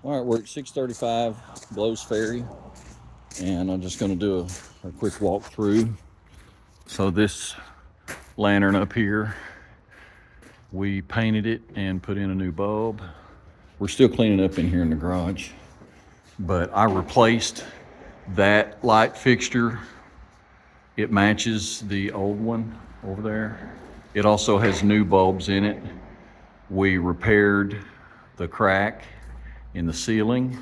All right, we're at 635 Blows Ferry, and I'm just going to do a quick walkthrough. So this lantern up here, we painted it and put in a new bulb. We're still cleaning up in here in the garage, but I replaced that light fixture. It matches the old one over there. It also has new bulbs in it. We repaired the crack in the ceiling,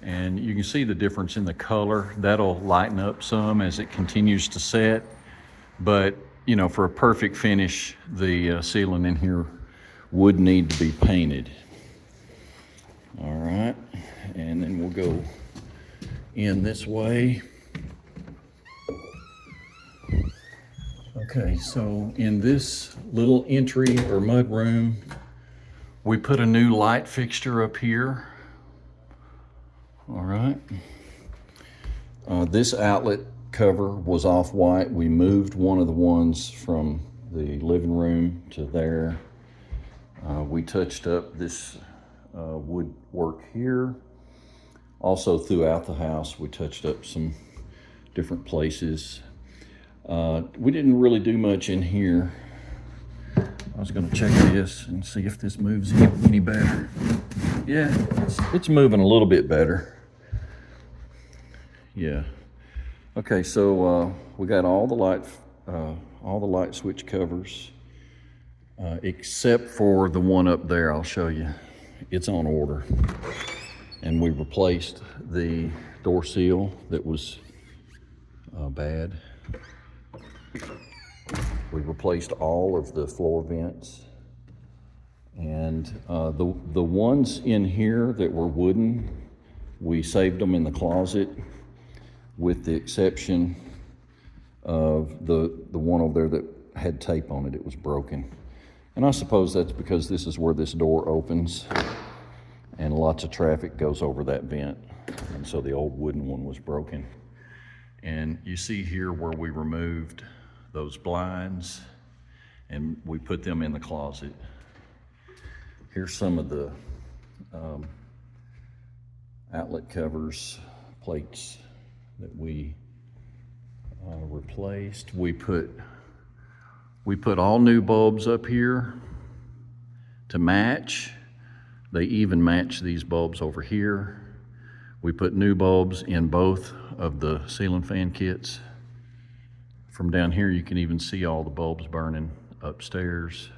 and you can see the difference in the color. That'll lighten up some as it continues to set, but you know, for a perfect finish, the ceiling in here would need to be painted. All right, and then we'll go in this way. Okay, so in this little entry or mud room, we put a new light fixture up here. All right. This outlet cover was off-white. We moved one of the ones from the living room to there. We touched up this woodwork here. Also throughout the house, we touched up some different places. We didn't really do much in here. I was going to check this and see if this moves any better. Yeah, it's moving a little bit better. Yeah. Okay, so we got all the light switch covers, except for the one up there. I'll show you. It's on order, and we replaced the door seal that was bad. We replaced all of the floor vents, and the ones in here that were wooden, we saved them in the closet, with the exception of the one over there that had tape on it. It was broken, and I suppose that's because this is where this door opens, and lots of traffic goes over that vent, and so the old wooden one was broken. And you see here where we removed those blinds and we put them in the closet. Here's some of the outlet covers, plates that we replaced. We put all new bulbs up here to match. They even match these bulbs over here. We put new bulbs in both of the ceiling fan kits. From down here, you can even see all the bulbs burning upstairs.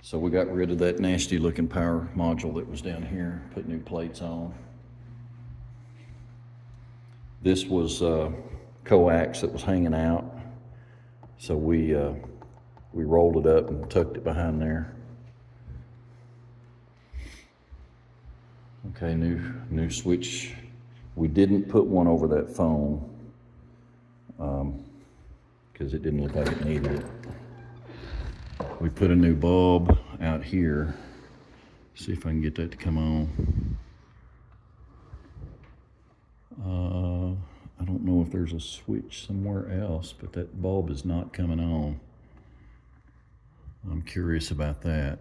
So we got rid of that nasty looking power module that was down here, put new plates on. This was coax that was hanging out, so we rolled it up and tucked it behind there. Okay, new switch. We didn't put one over that phone because it didn't look like it needed it. We put a new bulb out here. See if I can get that to come on. I don't know if there's a switch somewhere else, but that bulb is not coming on. I'm curious about that.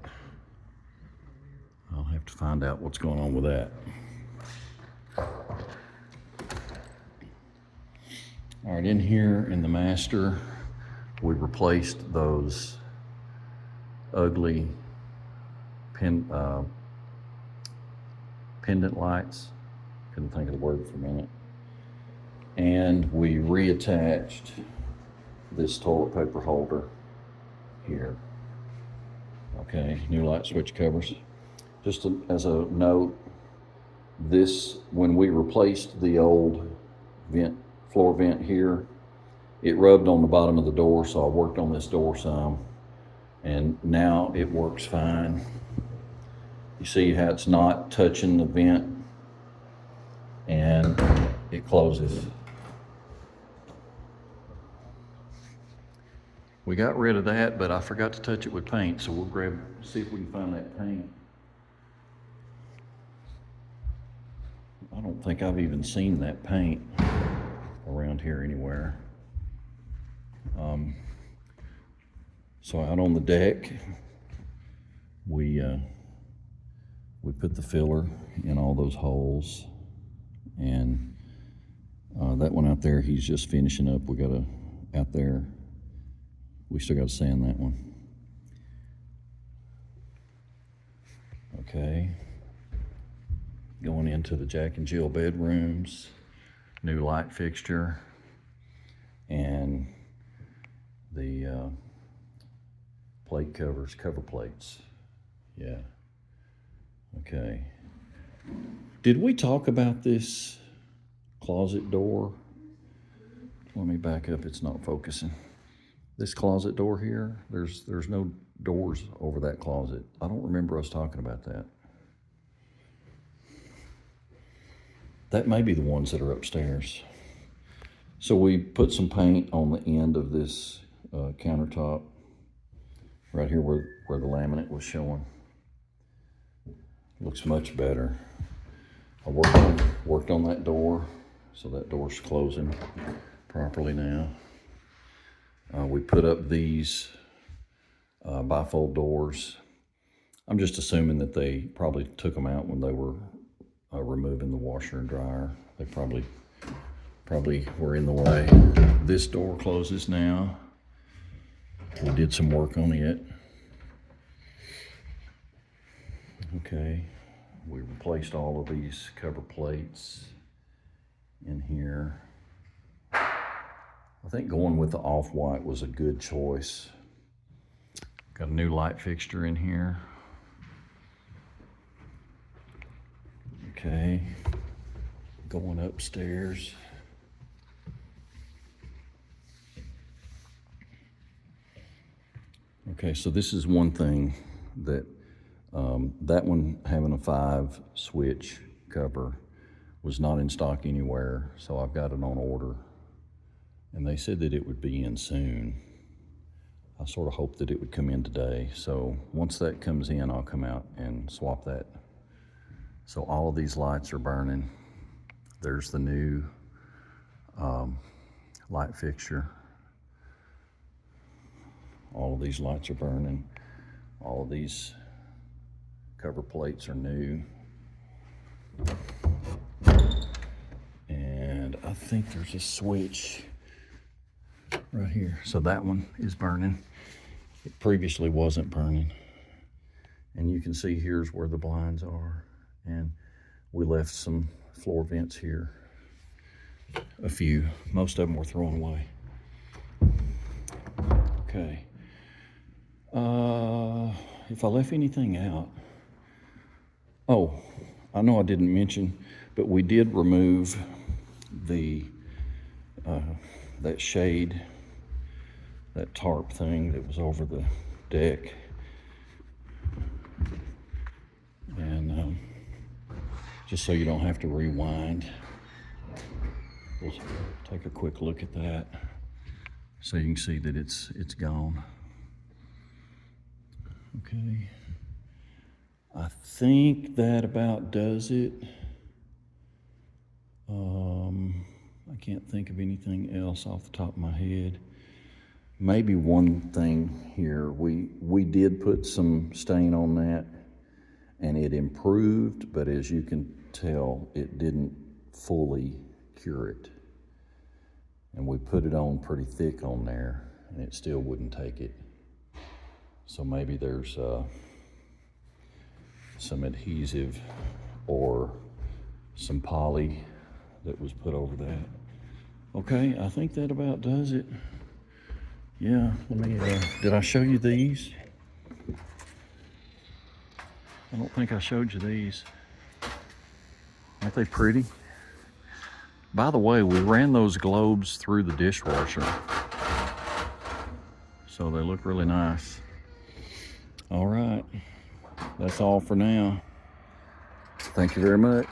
I'll have to find out what's going on with that. All right, in here in the master, we replaced those ugly pendant lights. Couldn't think of the word for a minute. And we reattached this toilet paper holder here. Okay, new light switch covers. Just as a note, when we replaced the old floor vent here, it rubbed on the bottom of the door, so I worked on this door some, and now it works fine. You see how it's not touching the vent, and it closes. We got rid of that, but I forgot to touch it with paint, so we'll see if we can find that paint. I don't think I've even seen that paint around here anywhere. So out on the deck, We put the filler in all those holes, and that one out there, he's just finishing up. We got out there, we still got to sand that one. Okay, going into the Jack and Jill bedrooms, new light fixture, and the plate covers, cover plates. Yeah. Okay. Did we talk about this closet door? Let me back up, it's not focusing. This closet door here, there's no doors over that closet. I don't remember us talking about that. That may be the ones that are upstairs. So we put some paint on the end of this countertop, right here where the laminate was showing. Looks much better. I worked on that door, so that door's closing properly now. We put up these bifold doors. I'm just assuming that they probably took them out when they were removing the washer and dryer. They probably were in the way. This door closes now. We did some work on it. Okay, we replaced all of these cover plates in here. I think going with the off-white was a good choice. Got a new light fixture in here. Okay, going upstairs. Okay, so this is one thing that that one, having a 5 switch cover, was not in stock anywhere, so I've got it on order. And they said that it would be in soon. I sort of hoped that it would come in today. So once that comes in, I'll come out and swap that. So all of these lights are burning. There's the new light fixture. All of these lights are burning. All of these cover plates are new. And I think there's a switch right here. So that one is burning. It previously wasn't burning. And you can see here's where the blinds are. And we left some floor vents here. A few. Most of them were thrown away. Okay. If I left anything out, oh, I know I didn't mention, but we did remove the that shade, that tarp thing that was over the deck, and just so you don't have to rewind, we'll take a quick look at that so you can see that it's gone. Okay, I think that about does it. I can't think of anything else off the top of my head. Maybe one thing here, we did put some stain on that and it improved, but as you can tell, it didn't fully cure it. And we put it on pretty thick on there and it still wouldn't take it. So maybe there's some adhesive or some poly that was put over that. Okay, I think that about does it. Yeah, let me, did I show you these? I don't think I showed you these. Aren't they pretty? By the way, we ran those globes through the dishwasher, so they look really nice. All right, that's all for now. Thank you very much.